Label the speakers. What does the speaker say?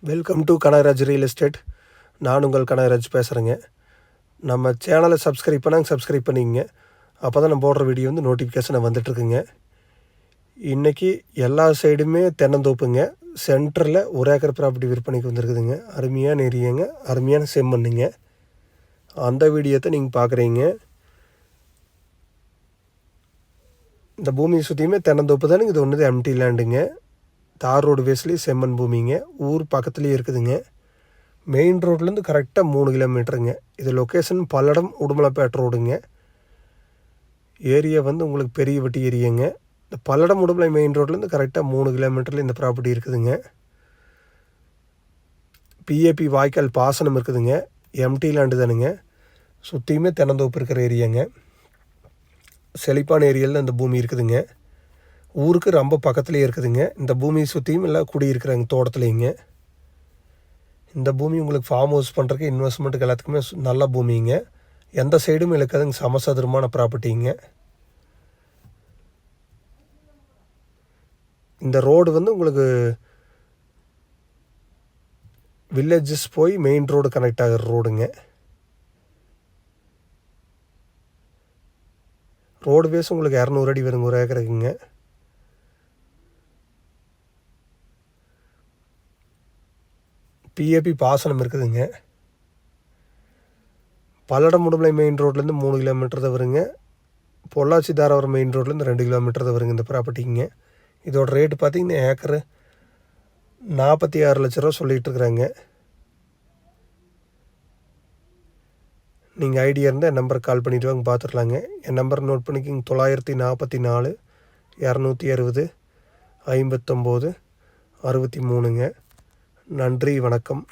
Speaker 1: Welcome to Kanagaraj real estate. நான் உங்கள் கனகராஜ் பேசுகிறேங்க. நம்ம சேனலை சப்ஸ்கிரைப் பண்ணிக்கங்க. அப்போ தான் நம்ம போடுற வீடியோ நோட்டிஃபிகேஷனை வந்துட்டுருக்குங்க. இன்றைக்கி எல்லா சைடுமே தென்னந்தோப்புங்க. சென்டரில் ஒரு ஏக்கர் ப்ராப்பர்ட்டி விற்பனைக்கு வந்துருக்குதுங்க. அருமையான ஏரியாங்க, அருமையான செம்மண்ணுங்க. அந்த வீடியோத்தை நீங்கள் பார்க்குறீங்க. இந்த பூமியை சுற்றியுமே தென்னந்தோப்பு தானுங்க. இது ஒன்று எம்டி லேண்டுங்க. தார் ரோடு பேஸ்லேயே செம்மண் பூமிங்க. ஊர் பக்கத்துலேயே இருக்குதுங்க. மெயின் ரோட்லேருந்து கரெக்டாக 3 கிலோமீட்டருங்க. இது லொக்கேஷன் பல்லடம் உடுமலைப்பேட்டை ரோடுங்க. ஏரியா உங்களுக்கு பெரிய வட்டி ஏரியாங்க. இந்த பல்லடம் உடுமலை மெயின் ரோட்லேருந்து கரெக்டாக 3 கிலோமீட்டரில் இந்த ப்ராப்பர்ட்டி இருக்குதுங்க. பிஏபி வாய்க்கால் பாசனம் இருக்குதுங்க. எம்டி லேண்டு தானுங்க. சுற்றியுமே தென்னந்தோப்பு இருக்கிற ஏரியாங்க. செழிப்பான ஏரியாவில் இந்த பூமி இருக்குதுங்க. ஊருக்கு ரொம்ப பக்கத்துலேயே இருக்குதுங்க. இந்த பூமியை சுற்றியும் எல்லாம் குடியிருக்கிறாங்க தோட்டத்துலேங்க. இந்த பூமி உங்களுக்கு ஃபார்ம் ஹவுஸ் பண்ணுறதுக்கு இன்வெஸ்ட்மெண்ட்டுக்கு எல்லாத்துக்குமே நல்ல பூமிங்க. எந்த சைடும் இழுக்காதுங்க. சமசதுரமான ப்ராப்பர்ட்டிங்க. இந்த ரோடு உங்களுக்கு வில்லேஜஸ் போய் மெயின் ரோடு கனெக்ட் ஆகிற ரோடுங்க. ரோடு பேஸ் உங்களுக்கு 200 அடி வருங்க ஒரு ஏக்கருக்குங்க. பிஏபி பாசனம் இருக்குதுங்க. பல்லடம் உடுமலை மெயின் ரோட்லேருந்து 3 கிலோமீட்டர் தான் வருங்க. பொள்ளாச்சி தாராவரம் மெயின் ரோட்லேருந்து 2 கிலோமீட்டர் தான் வருங்க இந்த ப்ராப்பர்ட்டிங்க. இதோட ரேட்டு பார்த்திங்கன்னா ஏக்கரு 46 லட்ச ரூபா சொல்லிகிட்டு இருக்கிறாங்க. நீங்கள் ஐடியா இருந்தால் என் நம்பருக்கு கால் பண்ணிவிட்டு வாங்க, பார்த்துக்கலாங்க. என் நம்பர் நோட் பண்ணிக்கிங்க. 944 260 59 63ங்க. நன்றி, வணக்கம்.